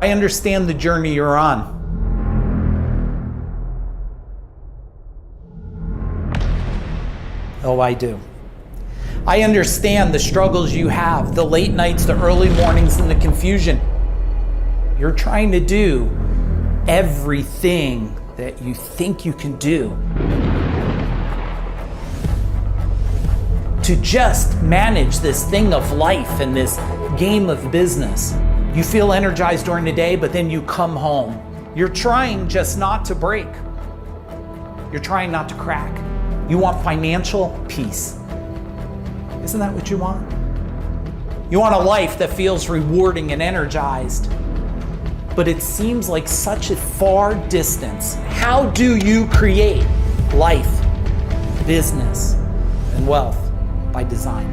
I understand the journey you're on. Oh, I do. I understand the struggles you have, the late nights, the early mornings, and the confusion. You're trying to do everything that you think you can do to just manage this thing of life and this game of business. You feel energized during the day, but then you come home. You're trying just not to break. You're trying not to crack. You want financial peace. Isn't that what you want? You want a life that feels rewarding and energized, but it seems like such a far distance. How do you create life, business, and wealth by design?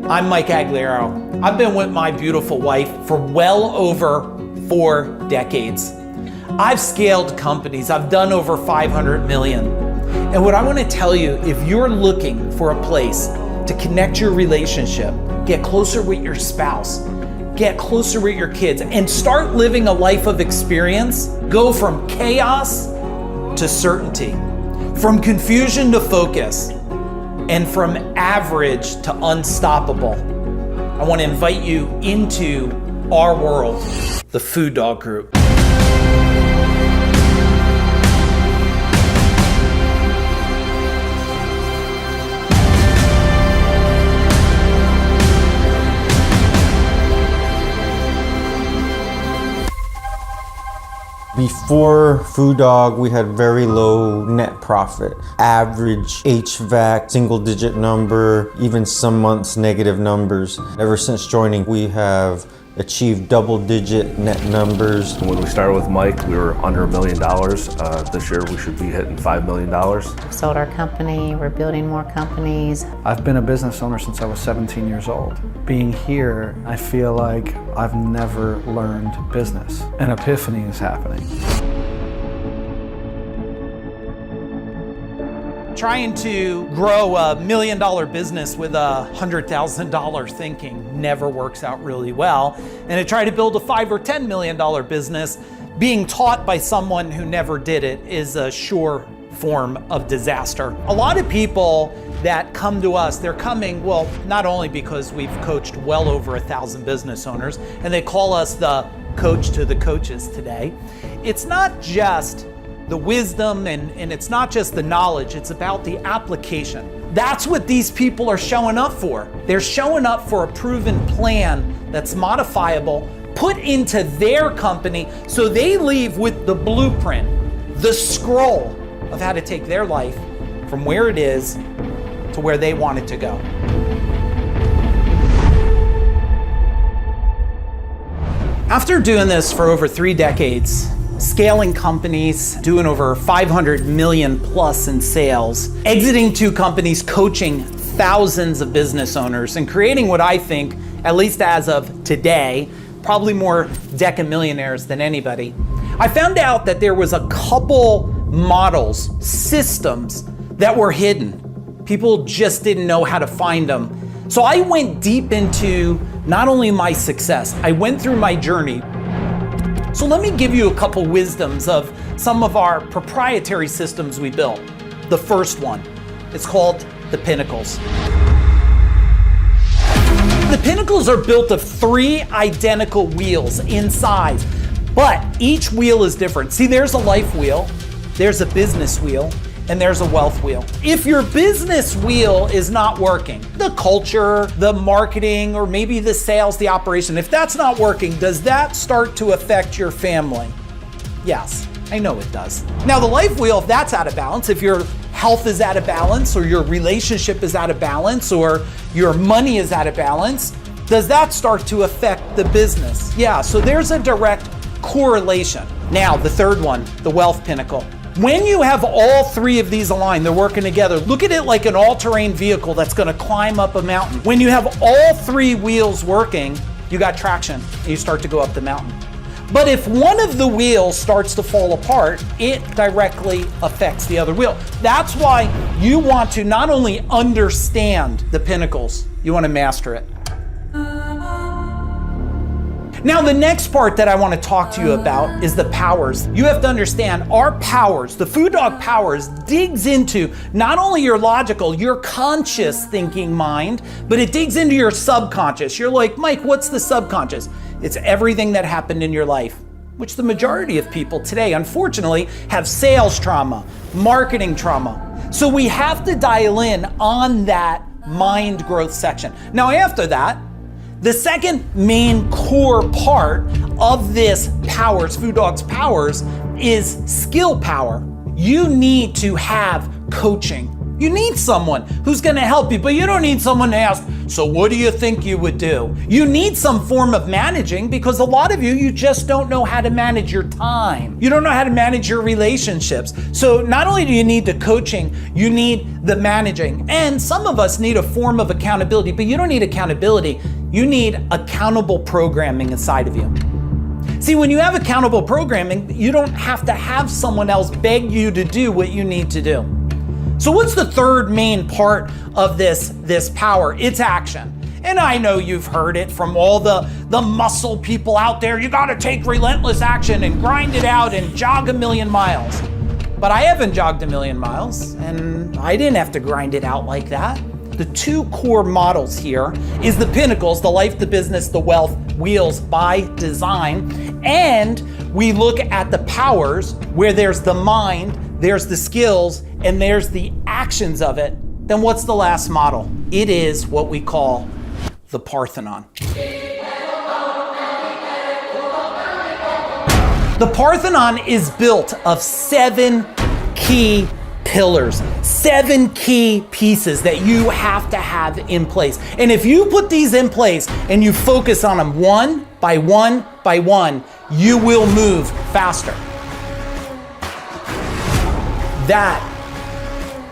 I'm Mike Aguilera. I've been with my beautiful wife for well over 4 decades. I've scaled companies. I've done over 500 million. And what I want to tell you, if you're looking for a place to connect your relationship, get closer with your spouse, get closer with your kids, and start living a life of experience, go from chaos to certainty, from confusion to focus, and from average to unstoppable, I want to invite you into our world, the FuDog Group. Before FuDog, we had very low net profit. Average HVAC, single digit number, even some months negative numbers. Ever since joining, we have achieved double digit net numbers. When we started with Mike, we were under $1 million. This year we should be hitting $5 million. We've sold our company, we're building more companies. I've been a business owner since I was 17 years old. Being here, I feel like I've never learned business. An epiphany is happening. Trying to grow $1 million business with $100,000 thinking never works out really well. And to try to build a $5 or $10 million business, being taught by someone who never did it is a sure form of disaster. A lot of people that come to us, they're coming, well, not only because we've coached well over 1,000 business owners, and they call us the coach to the coaches today. It's not just the wisdom and it's not just the knowledge, it's about the application. That's what these people are showing up for. They're showing up for a proven plan that's modifiable, put into their company, so they leave with the blueprint, the scroll of how to take their life from where it is to where they want it to go. After doing this for over 3 decades, scaling companies, doing over 500 million plus in sales, exiting 2 companies, coaching thousands of business owners, and creating what I think, at least as of today, probably more decamillionaires than anybody. I found out that there was a couple models, systems that were hidden. People just didn't know how to find them. So I went deep into not only my success, I went through my journey. So let me give you a couple wisdoms of some of our proprietary systems we built. The first one, it's called the Pinnacles. The Pinnacles are built of 3 identical wheels in size, but each wheel is different. See, there's a life wheel, there's a business wheel, and there's a wealth wheel. If your business wheel is not working, the culture, the marketing, or maybe the sales, the operation, if that's not working, does that start to affect your family? Yes, I know it does. Now the life wheel, if that's out of balance, if your health is out of balance, or your relationship is out of balance, or your money is out of balance, does that start to affect the business? Yeah, so there's a direct correlation. Now the third one, the wealth pinnacle. When you have all 3 of these aligned, they're working together, look at it like an all-terrain vehicle that's gonna climb up a mountain. When you have all 3 wheels working, you got traction and you start to go up the mountain. But if one of the wheels starts to fall apart, it directly affects the other wheel. That's why you want to not only understand the pinnacles, you want to master it. Now, the next part that I want to talk to you about is the powers. You have to understand our powers, the FuDog powers, digs into not only your logical, your conscious thinking mind, but it digs into your subconscious. You're like, Mike, what's the subconscious? It's everything that happened in your life, which the majority of people today, unfortunately, have sales trauma, marketing trauma. So we have to dial in on that mind growth section. Now, after that, the second main core part of this powers, FuDog's powers, is skill power. You need to have coaching. You need someone who's gonna help you, but you don't need someone to ask, so what do you think you would do? You need some form of managing, because a lot of you just don't know how to manage your time. You don't know how to manage your relationships. So not only do you need the coaching, you need the managing. And some of us need a form of accountability, but you don't need accountability. You need accountable programming inside of you. See, when you have accountable programming, you don't have to have someone else beg you to do what you need to do. So what's the third main part of this power? It's action. And I know you've heard it from all the muscle people out there. You gotta take relentless action and grind it out and jog 1,000,000 miles. But I haven't jogged 1,000,000 miles, and I didn't have to grind it out like that. The two core models here is the pinnacles, the life, the business, the wealth, wheels by design. And we look at the powers where there's the mind, there's the skills, and there's the actions of it. Then what's the last model? It is what we call the Parthenon. The Parthenon is built of 7 key pillars, 7 key pieces that you have to have in place. And if you put these in place and you focus on them one by one by one, you will move faster. That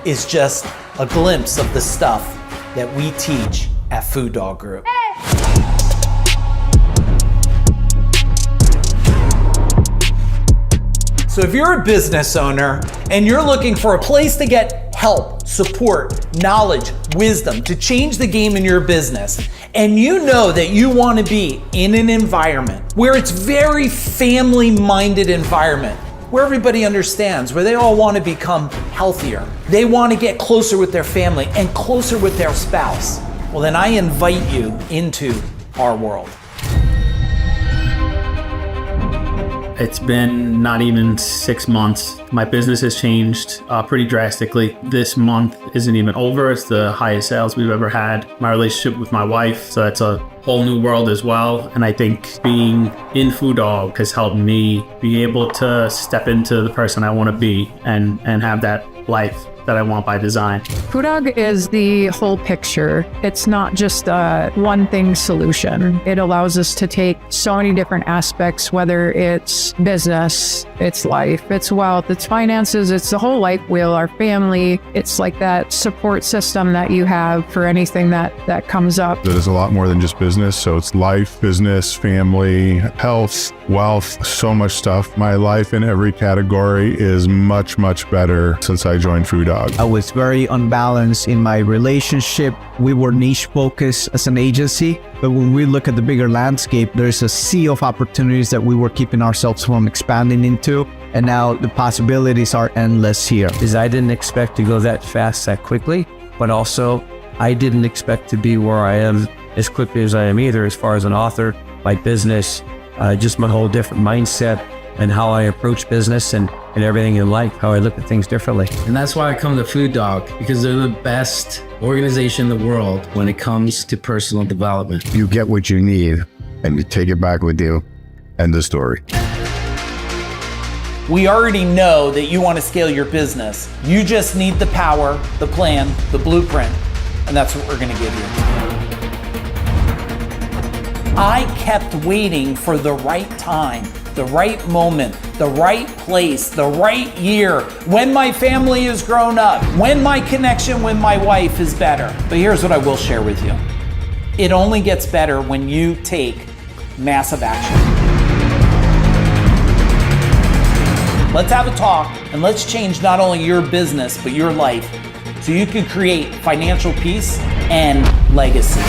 is just a glimpse of the stuff that we teach at FuDog Group. So if you're a business owner and you're looking for a place to get help, support, knowledge, wisdom to change the game in your business, and you know that you want to be in an environment where it's very family-minded environment, where everybody understands, where they all want to become healthier. They want to get closer with their family and closer with their spouse. Well, then I invite you into our world. It's been not even 6 months. My business has changed pretty drastically. This month isn't even over. It's the highest sales we've ever had. My relationship with my wife, so that's a whole new world as well. And I think being in FuDog has helped me be able to step into the person I want to be and have that life that I want by design. FuDog is the whole picture. It's not just a one thing solution. It allows us to take so many different aspects, whether it's business, it's life, it's wealth, it's finances, it's the whole life wheel, our family. It's like that support system that you have for anything that comes up. There's a lot more than just business. So it's life, business, family, health, wealth, so much stuff. My life in every category is much, much better since I joined FuDog. I was very unbalanced in my relationship. We were niche focused as an agency, but when we look at the bigger landscape, there's a sea of opportunities that we were keeping ourselves from expanding into. And now the possibilities are endless here. I didn't expect to go that fast, that quickly, but also I didn't expect to be where I am as quickly as I am either, as far as an author, my business, just my whole different mindset and how I approach business and everything in life, how I look at things differently. And that's why I come to FuDog, because they're the best organization in the world when it comes to personal development. You get what you need and you take it back with you. End of story. We already know that you want to scale your business. You just need the power, the plan, the blueprint, and that's what we're going to give you. I kept waiting for the right time, the right moment, the right place, the right year, when my family is grown up, when my connection with my wife is better. But here's what I will share with you. It only gets better when you take massive action. Let's have a talk and let's change not only your business, but your life so you can create financial peace and legacy.